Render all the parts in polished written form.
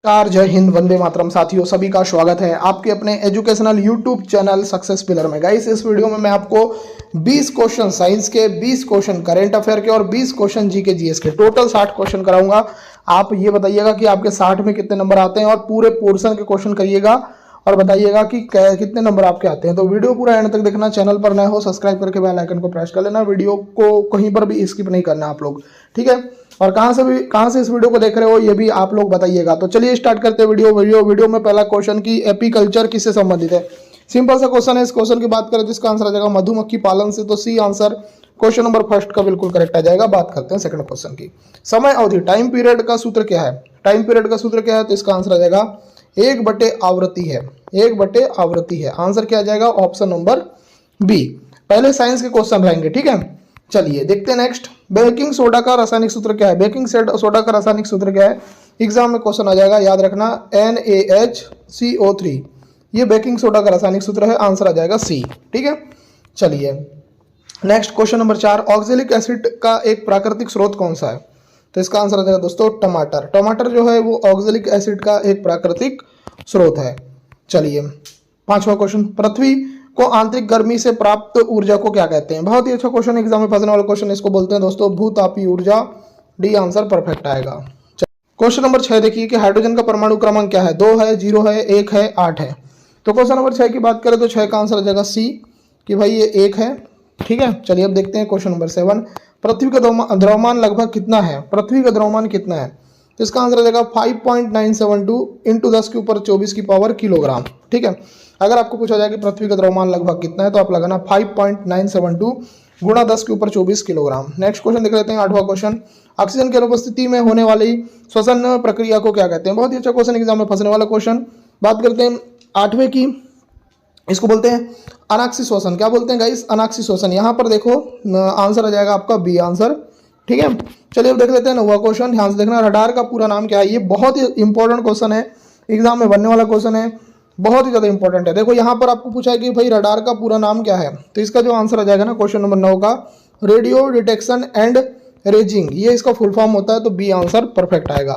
नमस्कार, जय हिंद, वंदे मातरम। साथियों सभी का स्वागत है आपके अपने educational YouTube channel success pillar में। गाइस, इस वीडियो में मैं आपको 20 क्वेश्चन साइंस के, 20 क्वेश्चन करेंट अफेयर के और 20 क्वेश्चन जीके जीएस के, टोटल 60 क्वेश्चन कराऊंगा। आप ये बताइएगा कि आपके 60 में कितने नंबर आते हैं और पूरे पोर्शन के क्वेश्चन करिएगा और बताइएगा कि कितने नंबर आपके आते हैं। तो वीडियो पूरा एंड तक देखना। चैनल पर नए हो सब्सक्राइब करके बेल आइकन को प्रेस कर लेना। वीडियो को कहीं पर भी स्किप नहीं करना आप लोग, ठीक है। और कहां से इस वीडियो को देख रहे हो ये भी आप लोग बताइएगा। तो चलिए स्टार्ट करते हैं वीडियो में पहला क्वेश्चन की एपीकल्चर किससे संबंधित है। सिंपल सा क्वेश्चन है। इस क्वेश्चन की बात करें तो इसका आंसर आ जाएगा मधुमक्खी पालन से। तो C answer question number first का बिल्कुल करेक्ट आ जाएगा। बात करते हैं सेकंड क्वेश्चन की। समय अवधि, टाइम पीरियड का सूत्र क्या है? टाइम पीरियड का सूत्र क्या है? तो इसका आंसर आ जाएगा 1/आवृत्ति है। 1/आवृत्ति है। आंसर क्या आ जाएगा? Option number B. पहले साइंस के क्वेश्चन रहेंगे, ठीक है। चलिए देखते हैं नेक्स्ट। बेकिंग सोडा का रासायनिक सूत्र क्या है? बेकिंग सोडा का रासायनिक सूत्र क्या है? एग्जाम में क्वेश्चन आ जाएगा, याद रखना, NaHCO3। ये बेकिंग सोडा का रासायनिक सूत्र है। आंसर आ जाएगा सी, ठीक है। चलिए next question number 4। Oxalic acid का एक प्राकृतिक स्रोत कौन सा है? तो इसका आंसर आ जाएगा दोस्तों टमाटर। टमाटर जो है वो ऑक्जेलिक एसिड का एक प्राकृतिक स्रोत है। चलिए पांचवा क्वेश्चन। पृथ्वी को आंतरिक गर्मी से प्राप्त ऊर्जा को क्या कहते हैं? बहुत ही अच्छा क्वेश्चन, एग्जाम में फंसने वाला क्वेश्चन। इसको बोलते हैं दोस्तों भूतापीय ऊर्जा। डी आंसर परफेक्ट आएगा। क्वेश्चन नंबर 6 देखिए कि हाइड्रोजन का परमाणु क्रमांक क्या है? 2 है, 0 है, 1 है, 8 है। तो क्वेश्चन नंबर 6 की बात करें तो 6 का आंसर आ जाएगा सी, कि भाई ये 1 है, ठीक है। चलिए अब देखते हैं क्वेश्चन नंबर 7। पृथ्वी का द्रव्यमान लगभग कितना है? पृथ्वी का द्रव्यमान कितना है? तो इसका आंसर आ जाएगा 5.972 इंटू 10 के ऊपर 24 की पावर किलोग्राम, ठीक है। अगर आपको पूछा जाए कि पृथ्वी का द्रव्यमान लगभग कितना है तो आप लगाना 5.972 गुणा 10 के ऊपर 24 किलोग्राम। नेक्स्ट क्वेश्चन देख लेते हैं, 8वां क्वेश्चन। ऑक्सीजन की अनुपस्थिति में होने वाली श्वसन प्रक्रिया को क्या कहते हैं? बहुत ही अच्छा क्वेश्चन, एग्जाम में फंसने वाला क्वेश्चन। बात करते हैं 8वें की। इसको बोलते हैं अनाक्षी श्वसन। क्या बोलते हैं गाइस? अनाक्षी श्वसन। यहाँ पर देखो आंसर आ जाएगा आपका बी आंसर, ठीक है। चलिए अब देख लेते हैं 9वां क्वेश्चन। ध्यान से देखना, रडार का पूरा नाम क्या है? ये बहुत ही इंपॉर्टेंट क्वेश्चन है, एग्जाम में बनने वाला क्वेश्चन है, बहुत ही ज्यादा इंपॉर्टेंट है। देखो यहाँ पर आपको पूछा है कि भाई रडार का पूरा नाम क्या है? तो इसका जो आंसर आ जाएगा ना क्वेश्चन नंबर 9 का, रेडियो डिटेक्शन एंड रेजिंग, ये इसका फुल फॉर्म होता है। तो बी आंसर परफेक्ट आएगा।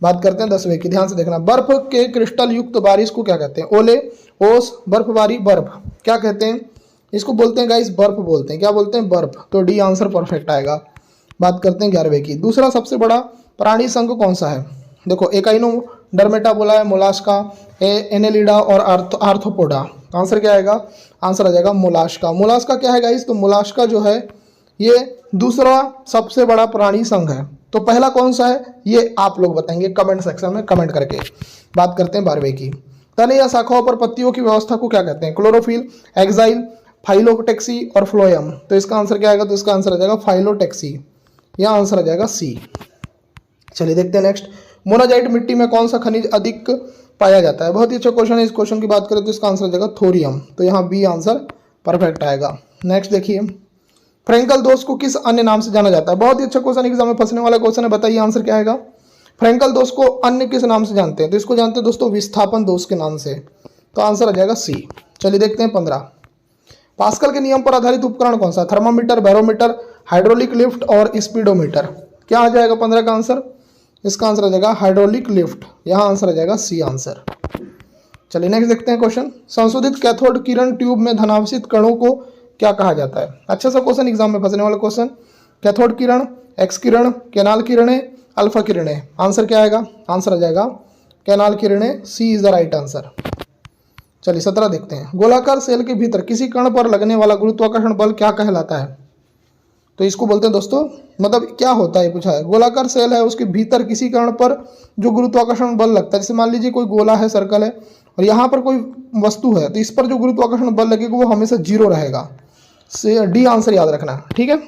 बात करते हैं 10वें की। ध्यान से देखना, बर्फ के क्रिस्टल युक्त बारिश को क्या कहते हैं? ओले, ओस, बर्फबारी, बर्फ, क्या कहते हैं? इसको बोलते हैं गाइस बर्फ बोलते हैं। क्या बोलते हैं? बर्फ। तो डी आंसर परफेक्ट आएगा। बात करते हैं 11वें की। दूसरा सबसे बड़ा प्राणी संघ कौन सा है? देखो एकाइनो डर्मेटा बोला है, मोलास्का, एनेलिडा और आर्थ्रोपोडा। आंसर क्या आएगा? आंसर आ जाएगा मोलास्का। मोलास्का क्या है गाइस? तो मोलास्का जो है ये दूसरा सबसे बड़ा प्राणी संघ है। तो पहला कौन सा है ये आप लोग बताएंगे कमेंट सेक्शन में कमेंट करके। बात करते हैं 12वें की। तने या शाखाओं पर पत्तियों की व्यवस्था को क्या कहते हैं? क्लोरोफिल, एक्साइल, फाइलोटेक्सी और फ्लोएम। तो इसका आंसर क्या आएगा? तो इसका आंसर आ जाएगा फाइलोटेक्सी। यह आंसर आ जाएगा सी। चलिए देखते हैं नेक्स्ट। मोनाजाइट मिट्टी में कौन सा खनिज अधिक पाया जाता है? बहुत ही अच्छा क्वेश्चन है। इस क्वेश्चन की बात करें तो इसका आंसर आ जाएगा थोरियम। तो यहाँ बी आंसर परफेक्ट आएगा। नेक्स्ट देखिए, फ्रेंकल दोष को किस अन्य नाम से जाना जाता है? बहुत ही अच्छा क्वेश्चन, एग्जाम में फंसने वाला क्वेश्चन है। बताइए आंसर क्या आएगा? फ्रेंकल दोष को अन्य किस नाम से जानते हैं? तो इसको जानते हैं दोस्तों विस्थापन दोष के नाम से। तो आंसर आ जाएगा सी। चलिए देखते हैं 15। पास्कल के नियम पर आधारित उपकरण कौन सा? थर्मामीटर, बैरोमीटर, हाइड्रोलिक लिफ्ट और स्पीडोमीटर। क्या आ जाएगा 15 का आंसर? इसका आंसर आ जाएगा हाइड्रोलिक लिफ्ट। यहाँ आंसर आ जाएगा सी आंसर। चलिए नेक्स्ट देखते हैं क्वेश्चन। संशोधित कैथोड किरण ट्यूब में धनावेशित कणों को क्या कहा जाता है? अच्छा सा क्वेश्चन, एग्जाम में फंसने वाला क्वेश्चन। कैथोड किरण, एक्स किरण, कैनाल किरणें, अल्फा किरणें। आंसर क्या आएगा? आंसर आ जाएगा कैनाल किरणें। सी इज द राइट आंसर। चलिए 17 देखते हैं। गोलाकार सेल के भीतर किसी कण पर लगने वाला गुरुत्वाकर्षण बल क्या कहलाता है? तो इसको बोलते हैं दोस्तों, मतलब क्या होता है पूछा है। गोलाकार सेल है, उसके भीतर किसी कण पर जो गुरुत्वाकर्षण बल लगता है, जैसे मान लीजिए कोई गोला है, सर्कल है, और यहाँ पर कोई वस्तु है, तो इस पर जो गुरुत्वाकर्षण बल लगेगा वो हमेशा 0 रहेगा। से डी आंसर याद रखना, ठीक है।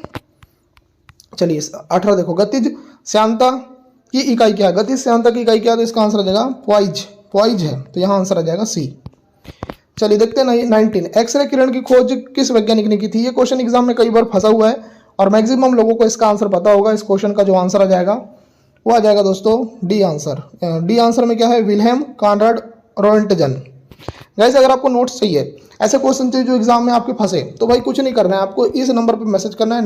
चलिए 18 देखो। गतिज श्यानता की इकाई क्या है? गतिज श्यानता की इकाई क्या है? तो इसका आंसर आ जाएगा पॉइज। पॉइज है, तो यहाँ आंसर आ जाएगा सी। चलिए देखते हैं 19। एक्सरे किरण की खोज किस वैज्ञानिक ने की थी? ये क्वेश्चन एग्जाम में कई बार फंसा हुआ है और मैक्सिमम लोगों को इसका आंसर पता होगा। इस क्वेश्चन का जो आंसर आ जाएगा वो आ जाएगा दोस्तों डी आंसर। डी आंसर में क्या है? Wilhelm Conrad Roentgen. गाइस अगर आपको नोट्स चाहिए, ऐसे क्वेश्चन चाहिए जो एग्जाम में आपके फंसे, तो भाई कुछ नहीं करना है, आपको इस नंबर पर मैसेज करना है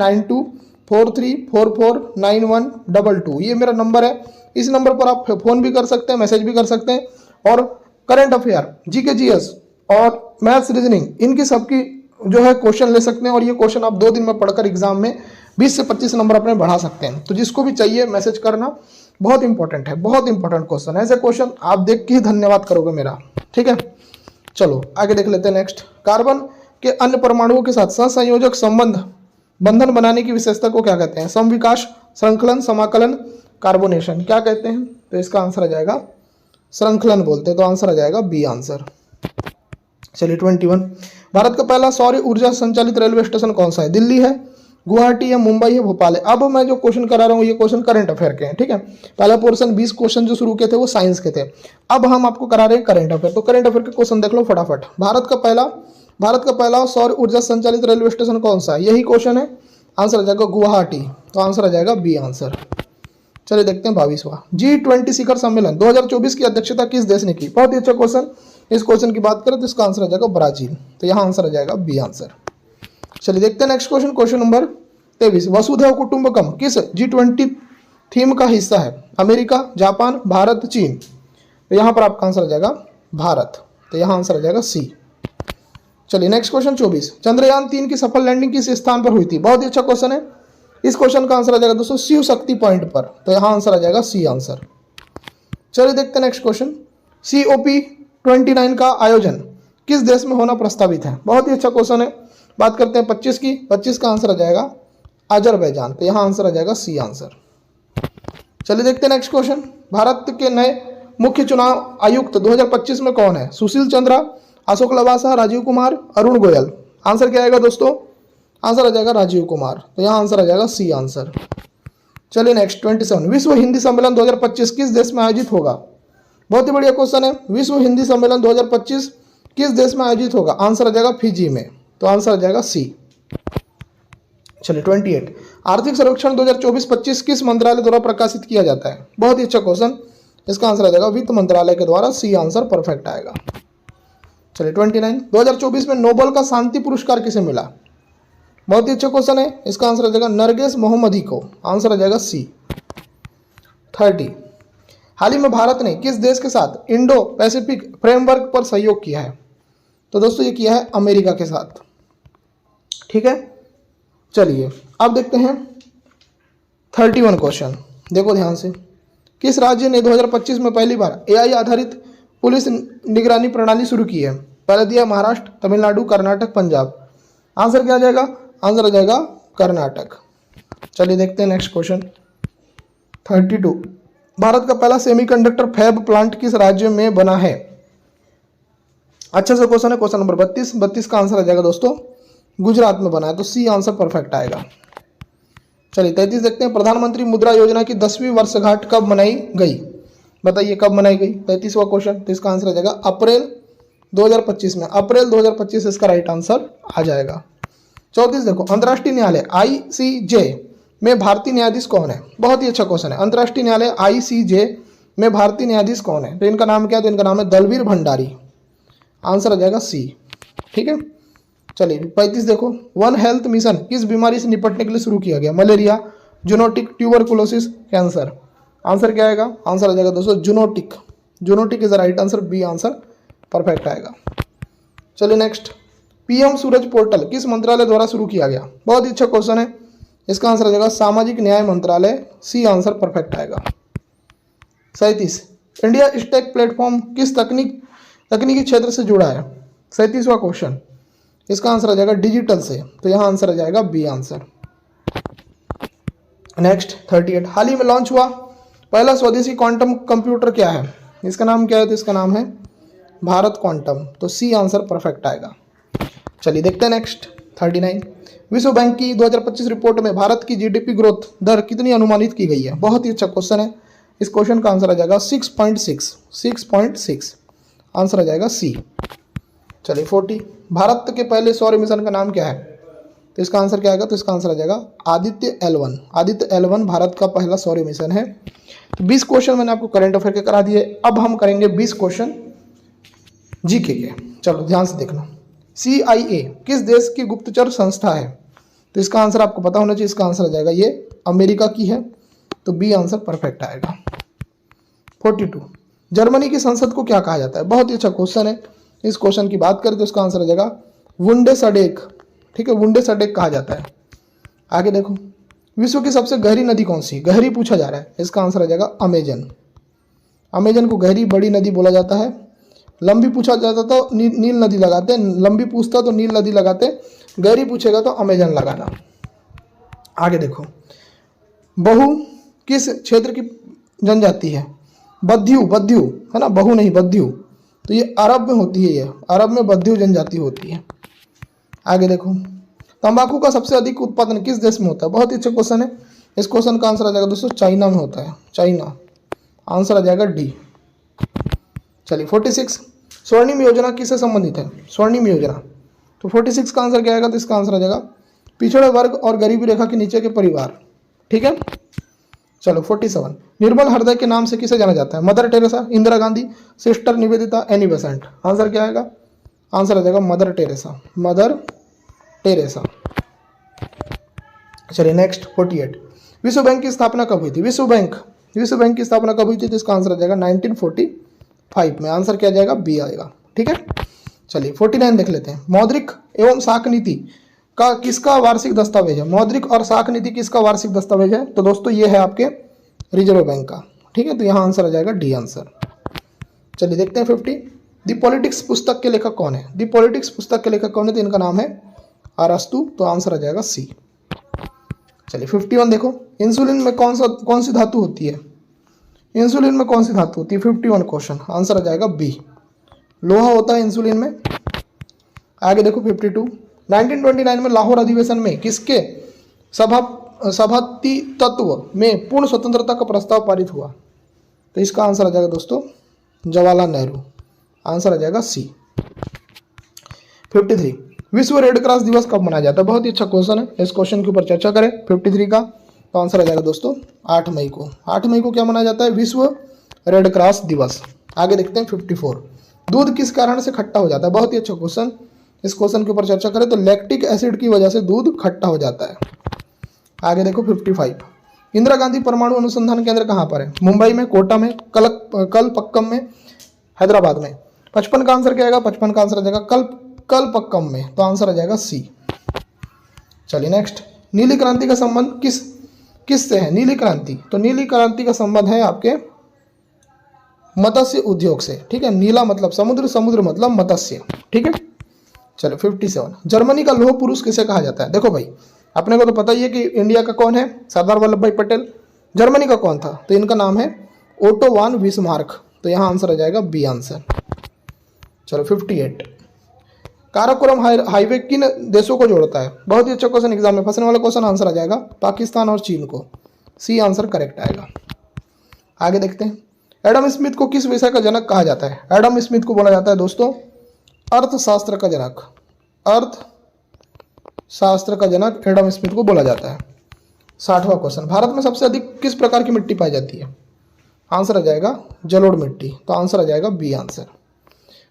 43449122। ये मेरा नंबर है, इस नंबर पर आप फ़ोन भी कर सकते हैं, मैसेज भी कर सकते हैं। और करंट अफेयर, जीके जीएस और मैथ्स रीजनिंग, इनकी सबकी जो है क्वेश्चन ले सकते हैं। और ये क्वेश्चन आप 2 दिन में पढ़कर एग्जाम में 20 से 25 नंबर अपने बढ़ा सकते हैं। तो जिसको भी चाहिए मैसेज करना, बहुत इंपॉर्टेंट है, बहुत इंपॉर्टेंट क्वेश्चन है। ऐसे क्वेश्चन आप देख के ही धन्यवाद करोगे मेरा, ठीक है। चलो आगे देख लेते हैं। नेक्स्ट, कार्बन के अन्य परमाणुओं के साथ सहसंयोजक बंधन बनाने की विशेषता को क्या कहते हैं? समविकास, श्रृंखलन, समाकलन, कार्बोनेशन। क्या कहते हैं? तो इसका आंसर आ जाएगा श्रृंखलन बोलते हैं। तो आंसर आ जाएगा बी आंसर। चलिए 21, भारत का पहला सौर ऊर्जा संचालित रेलवे स्टेशन कौन सा है? दिल्ली है, गुवाहाटी है, मुंबई है, भोपाल है। अब मैं जो क्वेश्चन करा रहा हूँ ये क्वेश्चन करंट अफेयर के हैं, ठीक है। पहला पोर्शन 20 क्वेश्चन जो शुरू किए थे वो साइंस के थे, अब हम आपको करा रहे हैं करंट अफेयर। तो करंट अफेयर के क्वेश्चन देख लो फटाफट। भारत का पहला सौर ऊर्जा संचालित रेलवे स्टेशन कौन सा है? यही क्वेश्चन है, आंसर आ जाएगा गुवाहाटी। तो आंसर आ जाएगा बी आंसर। चलिए देखते हैं 22वां, G20 शिखर सम्मेलन 2024 की अध्यक्षता किस देश ने की? बहुत ही अच्छा क्वेश्चन। इस क्वेश्चन की बात करें तो इसका आंसर आ जाएगा ब्राजील। तो यहाँ आंसर आ जाएगा बी आंसर। चलिए देखते हैं नेक्स्ट क्वेश्चन, क्वेश्चन नंबर 23, वसुधैव कुटुंबकम किस G20 थीम का हिस्सा है? अमेरिका, जापान, भारत, चीन। तो यहाँ पर आपका आंसर आ जाएगा भारत। तो यहाँ आंसर आ जाएगा सी। चलिए नेक्स्ट क्वेश्चन 24, चंद्रयान 3 की सफल लैंडिंग किस स्थान पर हुई थी? बहुत ही अच्छा क्वेश्चन है। इस क्वेश्चन का आंसर आ जाएगा दोस्तों शिव शक्ति पॉइंट पर। तो यहाँ आंसर आ जाएगा सी आंसर। चलिए देखते हैं नेक्स्ट क्वेश्चन, COP29 का आयोजन किस देश में होना प्रस्तावित है? बहुत ही अच्छा क्वेश्चन है। बात करते हैं 25 की, 25 का आंसर आ जाएगा अजरबैजान। तो यहाँ आंसर आ जाएगा सी आंसर। चलिए देखते हैं नेक्स्ट क्वेश्चन, भारत के नए मुख्य चुनाव आयुक्त 2025 में कौन है? सुशील चंद्रा, अशोक लवासा, राजीव कुमार, अरुण गोयल। आंसर क्या आएगा दोस्तों? आंसर आ जाएगा राजीव कुमार। तो यहाँ आंसर आ जाएगा सी आंसर। चलिए नेक्स्ट 27, विश्व हिंदी सम्मेलन 2025 किस देश में आयोजित होगा? बहुत ही बढ़िया क्वेश्चन है। विश्व हिंदी सम्मेलन 2025 किस देश में आयोजित होगा? आंसर आ जाएगा फिजी में। तो आंसर आ जाएगा सी। चलिए 28, आर्थिक सर्वेक्षण 2024-25 किस मंत्रालय द्वारा प्रकाशित किया जाता है? बहुत ही अच्छा क्वेश्चन। इसका आंसर आ जाएगा वित्त मंत्रालय के द्वारा। सी आंसर परफेक्ट आएगा। चलिए 29, 2024 में नोबेल का शांति पुरस्कार किसे मिला? बहुत ही अच्छा क्वेश्चन है। इसका आंसर आ जाएगा नरगिस मोहम्मदी को। आंसर आ जाएगा सी। 30, हाल ही में भारत ने किस देश के साथ इंडो पैसिफिक फ्रेमवर्क पर सहयोग किया है? तो दोस्तों ये किया है अमेरिका के साथ, ठीक है। चलिए अब देखते हैं 31 क्वेश्चन, देखो ध्यान से, किस राज्य ने 2025 में पहली बार AI आधारित पुलिस निगरानी प्रणाली शुरू की है? पहले दिया महाराष्ट्र, तमिलनाडु, कर्नाटक, पंजाब। आंसर क्या आ जाएगा? आंसर आ जाएगा कर्नाटक। चलिए देखते हैं नेक्स्ट क्वेश्चन 32, भारत का पहला सेमीकंडक्टर फैब प्लांट किस राज्य में बना है? अच्छा सा क्वेश्चन है। क्वेश्चन नंबर 32 का आंसर आ जाएगा दोस्तों गुजरात में बना है। तो सी आंसर परफेक्ट आएगा। चलिए 33 देखते हैं, प्रधानमंत्री मुद्रा योजना की 10वीं वर्षगांठ कब मनाई गई? बताइए कब मनाई गई? 33वां क्वेश्चन। तो इसका आंसर आ जाएगा अप्रैल 2025 में। अप्रैल 2025 इसका राइट आंसर आ जाएगा। 34 देखो, अंतर्राष्ट्रीय न्यायालय ICJ में भारतीय न्यायाधीश कौन है? बहुत ही अच्छा क्वेश्चन है। अंतर्राष्ट्रीय न्यायालय ICJ में भारतीय न्यायाधीश कौन है? तो इनका नाम क्या है? तो इनका नाम है दलवीर भंडारी। आंसर आ जाएगा सी, ठीक है। चलिए 35 देखो, वन हेल्थ मिशन किस बीमारी से निपटने के लिए शुरू किया गया? Malaria, zoonotic, tuberculosis, cancer. Answer क्या आएगा? आंसर आ जाएगा दोस्तों zoonotic. Zoonotic is the right answer. B answer perfect आएगा। चलिए नेक्स्ट, PM सूरज पोर्टल किस मंत्रालय द्वारा शुरू किया गया? बहुत ही अच्छा क्वेश्चन है। इसका आंसर आ जाएगा सामाजिक न्याय मंत्रालय। सी आंसर परफेक्ट आएगा। 37, इंडिया स्टैक प्लेटफॉर्म किस तकनीकी क्षेत्र से जुड़ा है? 37वां क्वेश्चन। इसका आंसर आ जाएगा डिजिटल से। तो यहाँ आंसर आ जाएगा बी आंसर। नेक्स्ट 38, हाल ही में लॉन्च हुआ पहला स्वदेशी क्वांटम कंप्यूटर क्या है? इसका नाम क्या है? तो इसका नाम है भारत क्वांटम। तो सी आंसर परफेक्ट आएगा। चलिए देखते हैं नेक्स्ट 39, विश्व बैंक की 2025 रिपोर्ट में भारत की GDP ग्रोथ दर कितनी अनुमानित की गई है? बहुत ही अच्छा क्वेश्चन है। इस क्वेश्चन का आंसर आ जाएगा 6.6। आंसर आ जाएगा सी। चलिए 40, भारत के पहले सौर मिशन का नाम क्या है? तो इसका आंसर क्या आएगा? तो इसका आंसर आ जाएगा आदित्य L1। आदित्य L1 भारत का पहला सौर मिशन है। तो 20 क्वेश्चन मैंने आपको करंट अफेयर के करा दिए। अब हम करेंगे 20 क्वेश्चन जीके के। चलो ध्यान से देखना। CIA किस देश की गुप्तचर संस्था है? तो इसका आंसर आपको पता होना चाहिए, इसका आंसर आ जाएगा ये अमेरिका की है, तो बी आंसर परफेक्ट आएगा। 42 जर्मनी की संसद को क्या कहा जाता है? बहुत ही अच्छा क्वेश्चन है। इस क्वेश्चन की बात करें तो इसका आंसर आ जाएगा बुंडेसडेक, ठीक है, बुंडेसडेक कहा जाता है। आगे देखो, विश्व की सबसे गहरी नदी कौन सी? गहरी पूछा जा रहा है, इसका आंसर आ जाएगा अमेजन। अमेजन को गहरी बड़ी नदी बोला जाता है। लंबी पूछा जाता तो नील नदी लगाते, लंबी पूछता तो नील नदी लगाते, गहरी पूछेगा तो अमेजन लगाना। आगे देखो, बहु किस क्षेत्र की जनजाति है? बद्यू, बद्यू है ना, बहु नहीं बद्यू, तो ये अरब में होती है, ये अरब में बद्यू जनजाति होती है। आगे देखो, तंबाकू का सबसे अधिक उत्पादन किस देश में होता है? बहुत ही अच्छा क्वेश्चन है। इस क्वेश्चन का आंसर आ जाएगा दोस्तों चाइना में होता है, चाइना, आंसर आ जाएगा डी। चलिए 46 स्वर्णिम योजना किससे संबंधित है? स्वर्णिम योजना, तो 46 का आंसर क्या आएगा? तो इसका आंसर आ जाएगा पिछड़े वर्ग और गरीबी रेखा के नीचे के परिवार, ठीक है। चलो 47 निर्मल हृदय के नाम से किसे जाना जाता है? Mother Teresa, Indira Gandhi, sister Nivedita, Annie Besant, answer क्या आएगा? आंसर आ जाएगा मदर टेरेसा, मदर टेरेसा। चलिए नेक्स्ट 48 विश्व बैंक की स्थापना कब हुई थी? विश्व बैंक की स्थापना कब हुई थी? तो इसका आंसर आ जाएगा 1945 में, आंसर क्या जाएगा? बी आएगा, ठीक है। चलिए 49 देख लेते हैं। मौद्रिक एवं साख नीति का किसका वार्षिक दस्तावेज है? मौद्रिक और साख नीति किसका वार्षिक दस्तावेज है? तो दोस्तों ये है आपके रिजर्व बैंक का, ठीक है, तो यहाँ आंसर आ जाएगा डी आंसर। चलिए देखते हैं 50 दी पॉलिटिक्स पुस्तक के लेखक कौन है? दी पॉलिटिक्स पुस्तक के लेखक कौन है? तो इनका नाम है अरस्तु, तो आंसर आ जाएगा सी। चलिए 51 देखो, इंसुलिन में कौन सी धातु होती है? इंसुलिन में कौन सी धातु होती है? 51 क्वेश्चन, आंसर आ जाएगा बी, लोहा होता है इंसुलिन में। आगे देखो 52 1929 में लाहौर अधिवेशन में किसके सभापति तत्व में पूर्ण स्वतंत्रता का प्रस्ताव पारित हुआ? तो इसका आंसर आ जाएगा दोस्तों जवाहरलाल नेहरू, आंसर आ जाएगा सी। 53 विश्व रेड क्रॉस दिवस कब मनाया जाता है? बहुत ही अच्छा क्वेश्चन है, इस क्वेश्चन के ऊपर चर्चा करें 53 का, तो आंसर आ जाएगा दोस्तों 8 मई को। 8 मई को क्या मनाया जाता है? विश्व रेड क्रॉस दिवस। आगे देखते हैं 54 दूध किस कारण से खट्टा हो जाता है? बहुत ही अच्छा क्वेश्चन, इस क्वेश्चन के ऊपर चर्चा करें तो लैक्टिक एसिड की वजह से दूध खट्टा हो जाता है। आगे देखो 55 इंदिरा गांधी परमाणु अनुसंधान केंद्र कहाँ पर है? मुंबई में, कोटा में, कलपक्कम में, हैदराबाद में। 55 का आंसर क्या आएगा? 55 का आंसर आ जाएगा कलपक्कम में, तो आंसर आ जाएगा सी। चलिए नेक्स्ट, नीली क्रांति का संबंध किस से है? नीली क्रांति, तो नीली क्रांति का संबंध है आपके मत्स्य उद्योग से, ठीक है। नीला मतलब समुद्र, समुद्र मतलब मत्स्य, ठीक है। चलो 57 जर्मनी का लौह पुरुष किसे कहा जाता है? देखो भाई, अपने को तो पता ही है कि इंडिया का कौन है? सरदार वल्लभ भाई पटेल। जर्मनी का कौन था? तो इनका नाम है ओटो वान बिस्मार्क, तो यहाँ आंसर आ जाएगा बी आंसर। चलो 58 काराकोरम हाईवे किन देशों को जोड़ता है? बहुत ही अच्छा क्वेश्चन, एग्जाम में फंसने वाला क्वेश्चन, आंसर आ जाएगा पाकिस्तान और चीन को, सी आंसर करेक्ट आएगा। आगे देखते हैं, एडम स्मिथ को किस विषय का जनक कहा जाता है? एडम स्मिथ को बोला जाता है दोस्तों अर्थशास्त्र का जनक, अर्थशास्त्र का जनक एडम स्मिथ को बोला जाता है। 60वां क्वेश्चन, भारत में सबसे अधिक किस प्रकार की मिट्टी पाई जाती है? आंसर आ जाएगा जलोढ़ मिट्टी, तो आंसर आ जाएगा बी आंसर।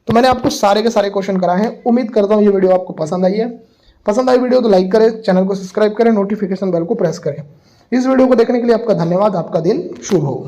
तो मैंने आपको सारे के सारे क्वेश्चन कराए हैं, उम्मीद करता हूँ ये वीडियो आपको पसंद आई है। पसंद आई वीडियो तो लाइक करें, चैनल को सब्सक्राइब करें, नोटिफिकेशन बेल को प्रेस करें। इस वीडियो को देखने के लिए आपका धन्यवाद, आपका दिन शुभ हो।